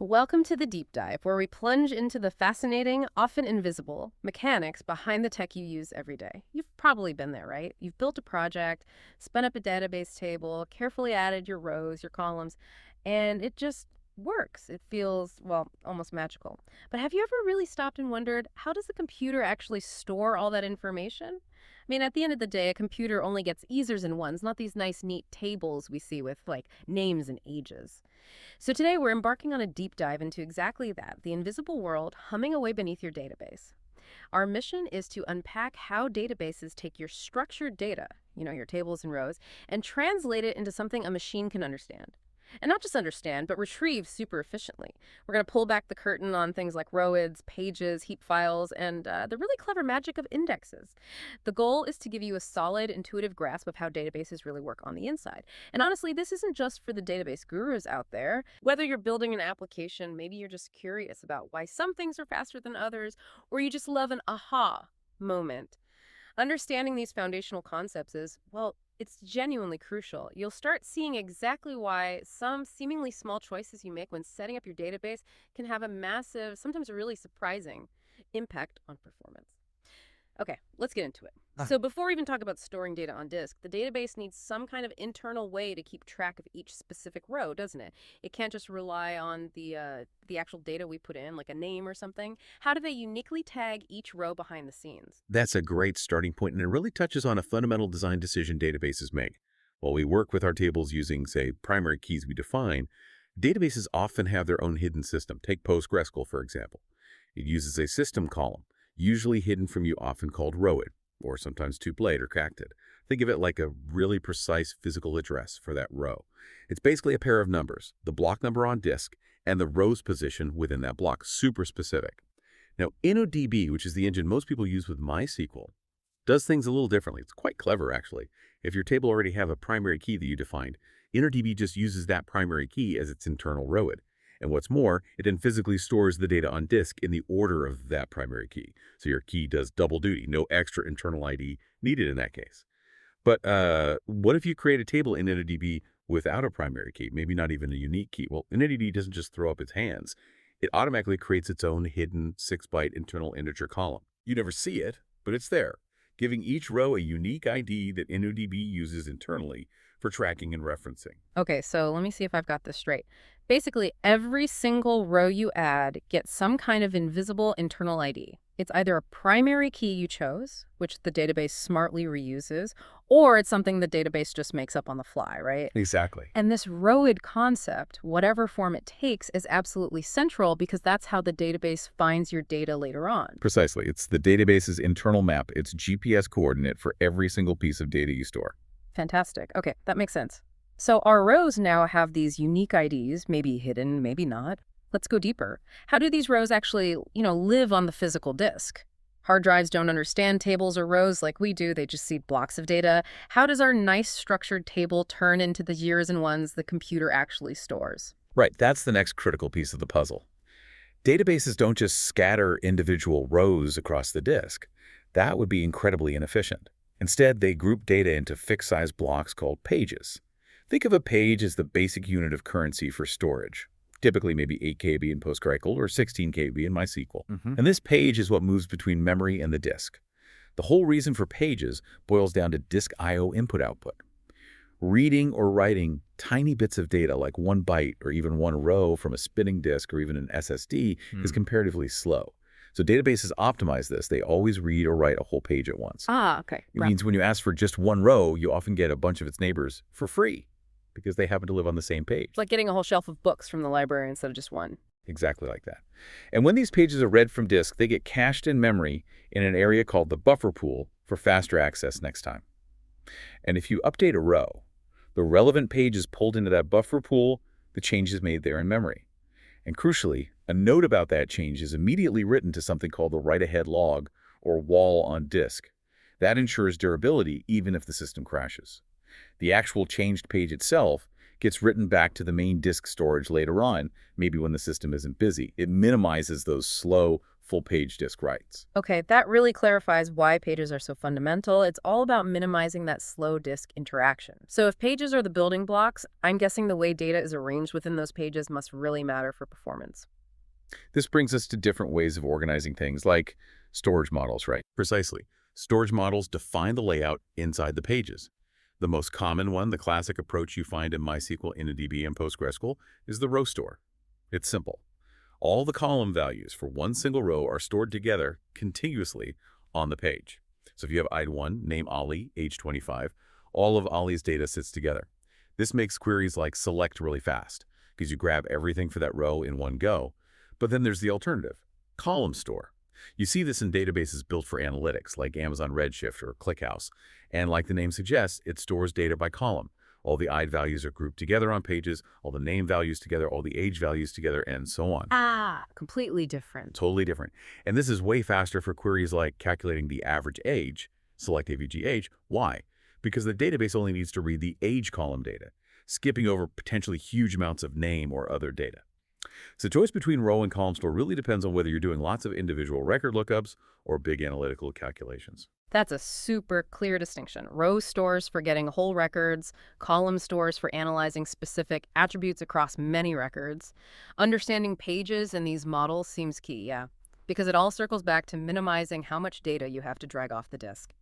Welcome to the deep dive, where we plunge into the fascinating, often invisible, mechanics behind the tech you use every day. You've probably been there, right? You've built a project, spun up a database table, carefully added your rows, your columns, and it just works. It feels, well, almost magical. But have you ever really stopped and wondered, how does the computer actually store all that information? I mean, at the end of the day, a computer only gets Easers and ones, not these nice, neat tables we see with, like, names and ages. So today we're embarking on a deep dive into exactly that, the invisible world humming away beneath your database. Our mission is to unpack how databases take your structured data, your tables and rows, and translate it into something a machine can understand. And not just understand, but retrieve super efficiently. We're going to pull back the curtain on things like rowids, pages, heap files, and the really clever magic of indexes. The goal is to give you a solid, intuitive grasp of how databases really work on the inside. And honestly, this isn't just for the database gurus out there. Whether you're building an application, maybe you're just curious about why some things are faster than others, or you just love an aha moment. Understanding these foundational concepts is, well, it's genuinely crucial. You'll start seeing exactly why some seemingly small choices you make when setting up your database can have a massive, sometimes a really surprising impact on performance. Okay, let's get into it. So before we even talk about storing data on disk, the database needs some kind of internal way to keep track of each specific row, doesn't it? It can't just rely on the actual data we put in, like a name or something. How do they uniquely tag each row behind the scenes? That's a great starting point, and it really touches on a fundamental design decision databases make. While we work with our tables using, say, primary keys we define, databases often have their own hidden system. Take PostgreSQL, for example. It uses a system column, usually hidden from you, often called rowed, or sometimes tupled or cacted. Think of it like a really precise physical address for that row. It's basically a pair of numbers, the block number on disk and the row's position within that block, super specific. Now, InnoDB, which is the engine most people use with MySQL, does things a little differently. It's quite clever, actually. If your table already have a primary key that you defined, InnoDB just uses that primary key as its internal rowed. And what's more, it then physically stores the data on disk in the order of that primary key. So your key does double duty, no extra internal ID needed in that case. But what if you create a table in InnoDB without a primary key, maybe not even a unique key? Well, InnoDB doesn't just throw up its hands. It automatically creates its own hidden 6-byte internal integer column. You never see it, but it's there, giving each row a unique ID that InnoDB uses internally for tracking and referencing. Okay, so let me see if I've got this straight. Basically, every single row you add gets some kind of invisible internal ID. It's either a primary key you chose, which the database smartly reuses, or it's something the database just makes up on the fly, right? Exactly. And this rowed concept, whatever form it takes, is absolutely central because that's how the database finds your data later on. Precisely. It's the database's internal map, its GPS coordinate for every single piece of data you store. Fantastic. Okay, that makes sense. So our rows now have these unique IDs, maybe hidden, maybe not. Let's go deeper. How do these rows actually, live on the physical disk? Hard drives don't understand tables or rows like we do. They just see blocks of data. How does our nice structured table turn into the zeros and ones the computer actually stores? Right, that's the next critical piece of the puzzle. Databases don't just scatter individual rows across the disk. That would be incredibly inefficient. Instead, they group data into fixed-size blocks called pages. Think of a page as the basic unit of currency for storage, typically maybe 8 KB in PostgreSQL or 16 KB in MySQL. And this page is what moves between memory and the disk. The whole reason for pages boils down to disk I/O input-output. Reading or writing tiny bits of data like 1 byte or even 1 row from a spinning disk or even an SSD is comparatively slow. So databases optimize this. They always read or write a whole page at once. Ah, okay. It means when you ask for just 1 row, you often get a bunch of its neighbors for free because they happen to live on the same page. It's like getting a whole shelf of books from the library instead of just one. Exactly like that. And when these pages are read from disk, they get cached in memory in an area called the buffer pool for faster access next time. And if you update a row, the relevant page is pulled into that buffer pool, the change is made there in memory. And crucially, a note about that change is immediately written to something called the write-ahead log or wall on disk. That ensures durability even if the system crashes. The actual changed page itself gets written back to the main disk storage later on, maybe when the system isn't busy. It minimizes those slow, full-page disk writes. Okay, that really clarifies why pages are so fundamental. It's all about minimizing that slow disk interaction. So if pages are the building blocks, I'm guessing the way data is arranged within those pages must really matter for performance. This brings us to different ways of organizing things like storage models, right? Precisely. Storage models define the layout inside the pages. The most common one, the classic approach you find in MySQL, InnoDB, and PostgreSQL, is the row store. It's simple. All the column values for one single row are stored together contiguously on the page. So if you have ID1, name Ali, age 25, all of Ali's data sits together. This makes queries like select really fast because you grab everything for that row in one go. But then there's the alternative, column store. You see this in databases built for analytics like Amazon Redshift or ClickHouse. And like the name suggests, it stores data by column. All the ID values are grouped together on pages, all the name values together, all the age values together, and so on. Ah, completely different. Totally different. And this is way faster for queries like calculating the average age, select AVG age. Why? Because the database only needs to read the age column data, skipping over potentially huge amounts of name or other data. So choice between row and column store really depends on whether you're doing lots of individual record lookups or big analytical calculations. That's a super clear distinction. Row stores for getting whole records, column stores for analyzing specific attributes across many records. Understanding pages in these models seems key, yeah, because it all circles back to minimizing how much data you have to drag off the disk.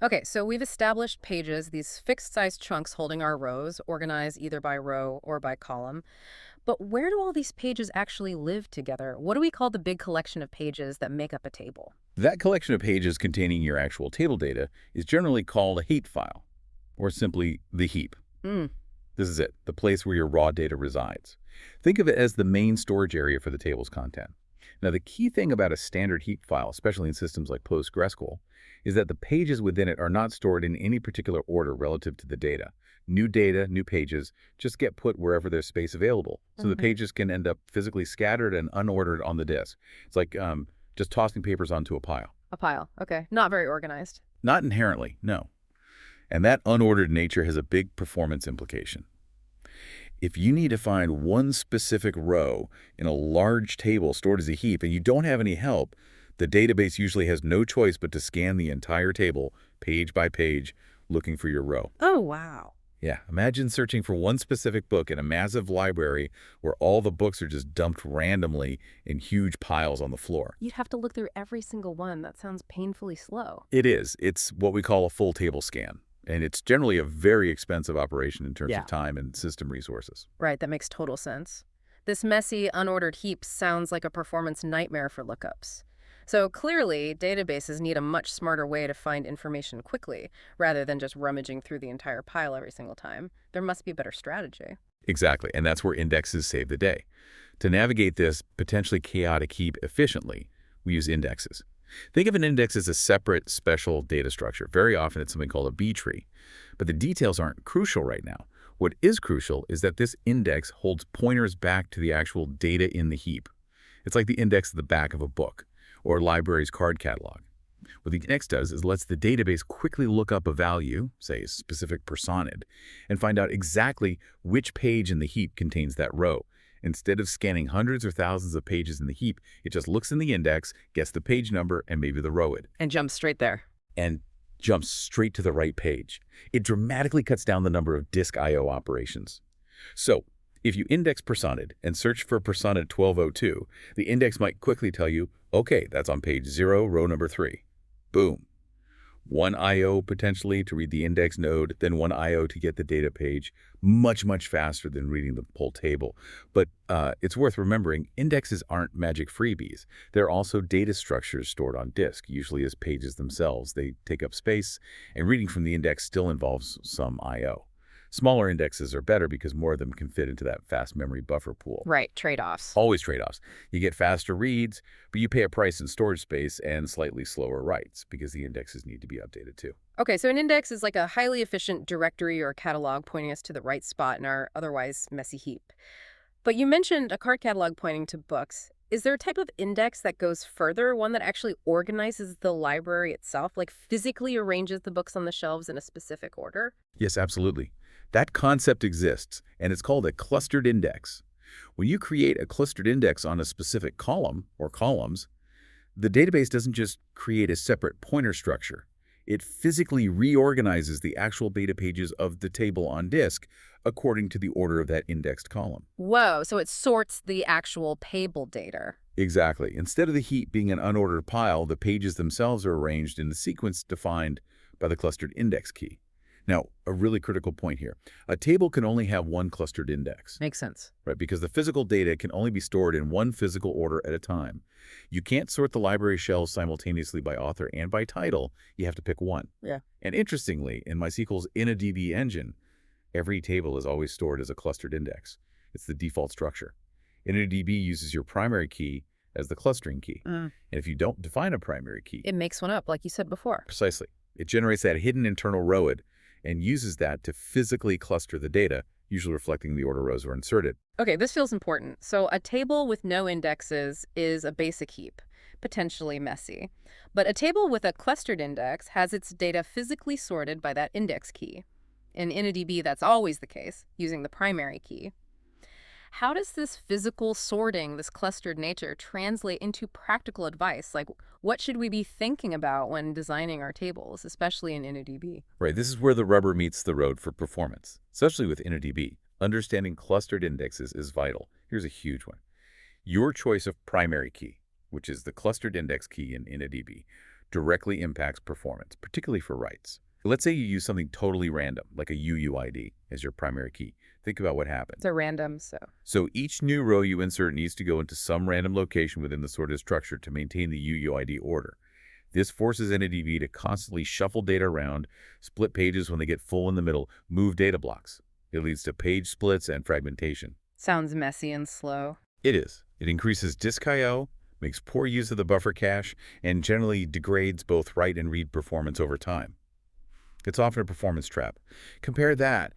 Okay, so we've established pages, these fixed-size chunks holding our rows, organized either by row or by column. But where do all these pages actually live together? What do we call the big collection of pages that make up a table? That collection of pages containing your actual table data is generally called a heap file, or simply the heap. This is it, the place where your raw data resides. Think of it as the main storage area for the table's content. Now, the key thing about a standard heap file, especially in systems like PostgreSQL, is that the pages within it are not stored in any particular order relative to the data. New data, new pages, just get put wherever there's space available. So the pages can end up physically scattered and unordered on the disk. It's like just tossing papers onto a pile. A pile, okay. Not very organized. Not inherently, no. And that unordered nature has a big performance implication. If you need to find one specific row in a large table stored as a heap and you don't have any help, the database usually has no choice but to scan the entire table, page by page, looking for your row. Oh, wow. Yeah, imagine searching for one specific book in a massive library where all the books are just dumped randomly in huge piles on the floor. You'd have to look through every single one. That sounds painfully slow. It is. It's what we call a full table scan. And it's generally a very expensive operation in terms of time and system resources. Right, that makes total sense. This messy, unordered heap sounds like a performance nightmare for lookups. So clearly, databases need a much smarter way to find information quickly, rather than just rummaging through the entire pile every single time. There must be a better strategy. Exactly, and that's where indexes save the day. To navigate this potentially chaotic heap efficiently, we use indexes. Think of an index as a separate, special data structure. Very often, it's something called a B tree. But the details aren't crucial right now. What is crucial is that this index holds pointers back to the actual data in the heap. It's like the index at the back of a book or a library's card catalog. What the index does is lets the database quickly look up a value, say a specific personid, and find out exactly which page in the heap contains that row. Instead of scanning hundreds or thousands of pages in the heap, it just looks in the index, gets the page number, and maybe the row it. And jumps straight there. And jumps straight to the right page. It dramatically cuts down the number of disk I/O operations. So, if you index personid and search for personid 1202, the index might quickly tell you, okay, that's on page 0, row number 3. Boom. One I/O potentially to read the index node, then one I/O to get the data page. Much, much faster than reading the whole table. But it's worth remembering, indexes aren't magic freebies. They're also data structures stored on disk, usually as pages themselves. They take up space, and reading from the index still involves some I/O. Smaller indexes are better because more of them can fit into that fast memory buffer pool. Right, trade-offs. Always trade-offs. You get faster reads, but you pay a price in storage space and slightly slower writes because the indexes need to be updated too. Okay, so an index is like a highly efficient directory or catalog pointing us to the right spot in our otherwise messy heap. But you mentioned a card catalog pointing to books. Is there a type of index that goes further, one that actually organizes the library itself, like physically arranges the books on the shelves in a specific order? Yes, absolutely. That concept exists, and it's called a clustered index. When you create a clustered index on a specific column or columns, the database doesn't just create a separate pointer structure. It physically reorganizes the actual data pages of the table on disk according to the order of that indexed column. Whoa, so it sorts the actual table data. Exactly. Instead of the heap being an unordered pile, the pages themselves are arranged in the sequence defined by the clustered index key. Now, a really critical point here. A table can only have one clustered index. Makes sense. Right, because the physical data can only be stored in one physical order at a time. You can't sort the library shells simultaneously by author and by title. You have to pick one. Yeah. And interestingly, in MySQL's InnoDB engine, every table is always stored as a clustered index. It's the default structure. InnoDB uses your primary key as the clustering key. And if you don't define a primary key, it makes one up, like you said before. Precisely. It generates that hidden internal rowed and uses that to physically cluster the data, usually reflecting the order rows were inserted. Okay, this feels important. So a table with no indexes is a basic heap, potentially messy. But a table with a clustered index has its data physically sorted by that index key. In InnoDB, that's always the case, using the primary key. How does this physical sorting, this clustered nature, translate into practical advice? Like, what should we be thinking about when designing our tables, especially in InnoDB? Right, this is where the rubber meets the road for performance, especially with InnoDB. Understanding clustered indexes is vital. Here's a huge one. Your choice of primary key, which is the clustered index key in InnoDB, directly impacts performance, particularly for writes. Let's say you use something totally random, like a UUID, as your primary key. Think about what happens. It's a random, So each new row you insert needs to go into some random location within the sorted structure to maintain the UUID order. This forces InnoDB to constantly shuffle data around, split pages when they get full in the middle, move data blocks. It leads to page splits and fragmentation. Sounds messy and slow. It is. It increases disk I/O, makes poor use of the buffer cache, and generally degrades both write and read performance over time. It's often a performance trap. Compare that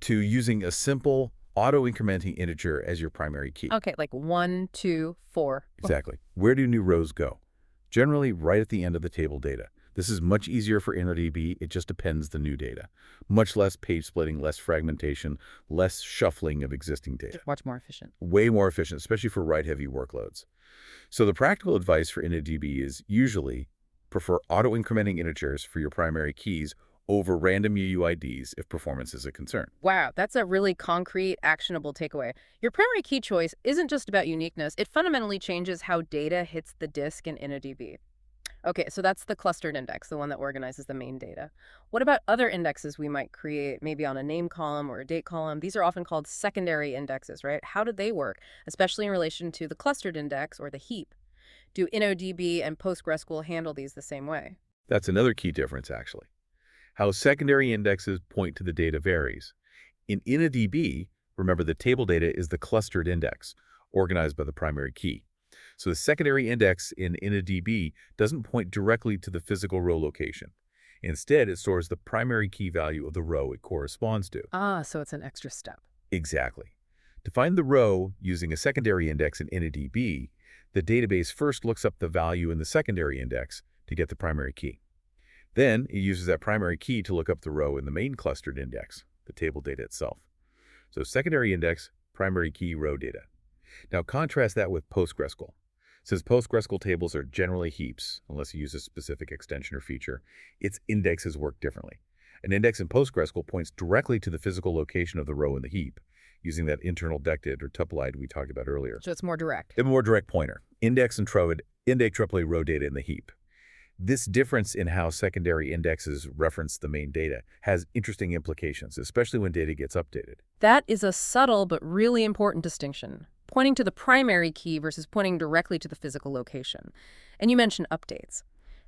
to using a simple auto-incrementing integer as your primary key. Okay, like 1, 2, 4. Exactly. Where do new rows go? Generally, right at the end of the table data. This is much easier for InnoDB. It just appends the new data. Much less page splitting, less fragmentation, less shuffling of existing data. Much more efficient. Way more efficient, especially for write-heavy workloads. So the practical advice for InnoDB is usually prefer auto-incrementing integers for your primary keys over random UUIDs if performance is a concern. Wow, that's a really concrete, actionable takeaway. Your primary key choice isn't just about uniqueness. It fundamentally changes how data hits the disk in InnoDB. Okay, so that's the clustered index, the one that organizes the main data. What about other indexes we might create, maybe on a name column or a date column? These are often called secondary indexes, right? How do they work, especially in relation to the clustered index or the heap? Do InnoDB and PostgreSQL handle these the same way? That's another key difference, actually. How secondary indexes point to the data varies. In InnoDB, remember the table data is the clustered index, organized by the primary key. So the secondary index in InnoDB doesn't point directly to the physical row location. Instead, it stores the primary key value of the row it corresponds to. Ah, so it's an extra step. Exactly. To find the row using a secondary index in InnoDB, the database first looks up the value in the secondary index to get the primary key. Then it uses that primary key to look up the row in the main clustered index, the table data itself. So secondary index, primary key, row data. Now contrast that with PostgreSQL. Since PostgreSQL tables are generally heaps, unless you use a specific extension or feature, its indexes work differently. An index in PostgreSQL points directly to the physical location of the row in the heap, using that internal dected or tuple ID we talked about earlier. So it's more direct. A more direct pointer. Index and index triple row data in the heap. This difference in how secondary indexes reference the main data has interesting implications, especially when data gets updated. That is a subtle but really important distinction, pointing to the primary key versus pointing directly to the physical location. And you mentioned updates.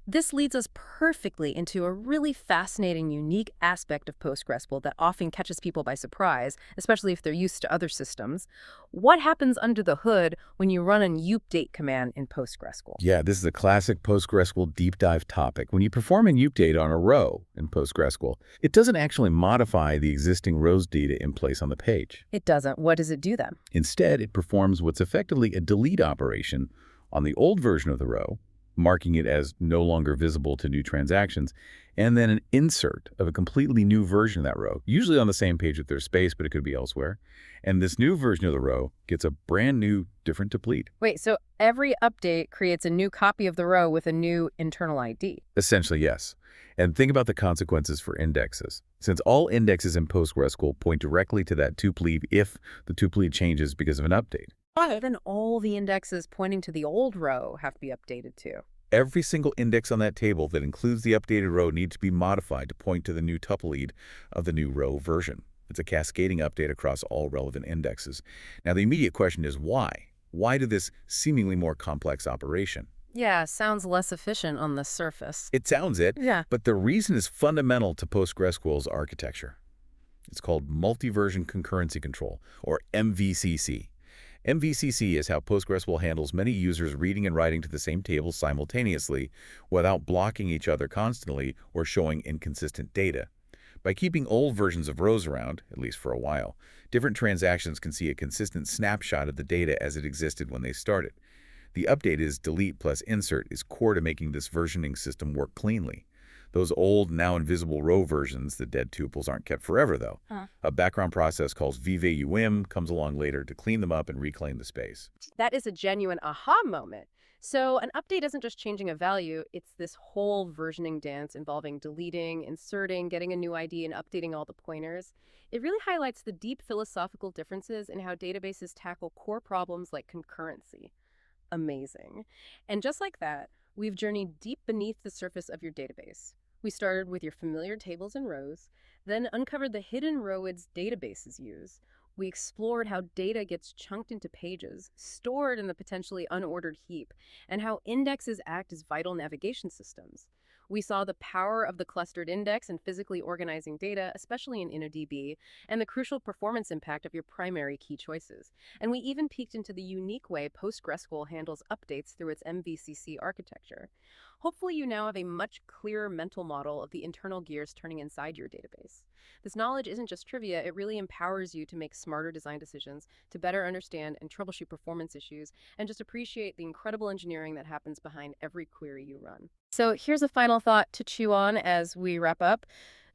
This leads us perfectly into a really fascinating, unique aspect of PostgreSQL that often catches people by surprise, especially if they're used to other systems. What happens under the hood when you run an update command in PostgreSQL? Yeah, this is a classic PostgreSQL deep dive topic. When you perform an update on a row in PostgreSQL, it doesn't actually modify the existing rows data in place on the page. It doesn't. What does it do then? Instead, it performs what's effectively a delete operation on the old version of the row marking it as no longer visible to new transactions, and then an insert of a completely new version of that row, usually on the same page with their space, but it could be elsewhere. And this new version of the row gets a brand new, different tuple. Wait, so every update creates a new copy of the row with a new internal ID. Essentially, yes. And think about the consequences for indexes. Since all indexes in PostgreSQL point directly to that tuple if the tuple changes because of an update. Then all the indexes pointing to the old row have to be updated too. Every single index on that table that includes the updated row needs to be modified to point to the new tuple of the new row version. It's a cascading update across all relevant indexes. Now, the immediate question is why? Why do this seemingly more complex operation? Yeah, sounds less efficient on the surface. It sounds it, Yeah. but the reason is fundamental to PostgreSQL's architecture. It's called multi-version concurrency control, or MVCC. MVCC is how PostgreSQL handles many users reading and writing to the same table simultaneously without blocking each other constantly or showing inconsistent data. By keeping old versions of rows around, at least for a while, different transactions can see a consistent snapshot of the data as it existed when they started. The update is delete plus insert is core to making this versioning system work cleanly. Those old, now invisible row versions, the dead tuples, aren't kept forever, though. A background process called vive comes along later to clean them up and reclaim the space. That is a genuine aha moment. So an update isn't just changing a value, it's this whole versioning dance involving deleting, inserting, getting a new ID, and updating all the pointers. It really highlights the deep philosophical differences in how databases tackle core problems like concurrency. Amazing. And just like that, we've journeyed deep beneath the surface of your database. We started with your familiar tables and rows, then uncovered the hidden rowids databases use. We explored how data gets chunked into pages, stored in the potentially unordered heap, and how indexes act as vital navigation systems. We saw the power of the clustered index in physically organizing data, especially in InnoDB, and the crucial performance impact of your primary key choices. And we even peeked into the unique way PostgreSQL handles updates through its MVCC architecture. Hopefully, you now have a much clearer mental model of the internal gears turning inside your database. This knowledge isn't just trivia, it really empowers you to make smarter design decisions, to better understand and troubleshoot performance issues, and just appreciate the incredible engineering that happens behind every query you run. So here's a final thought to chew on as we wrap up.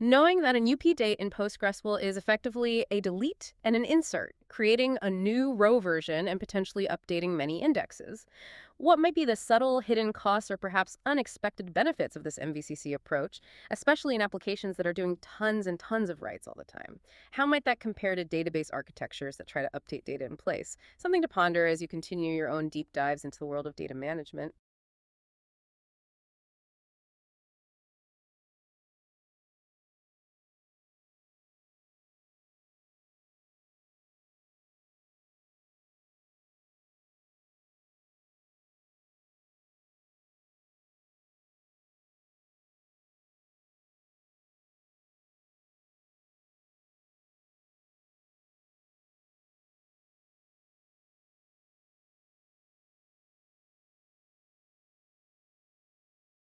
Knowing that an UP date in PostgreSQL is effectively a delete and an insert, creating a new row version and potentially updating many indexes. What might be the subtle hidden costs or perhaps unexpected benefits of this MVCC approach, especially in applications that are doing tons and tons of writes all the time? How might that compare to database architectures that try to update data in place? Something to ponder as you continue your own deep dives into the world of data management.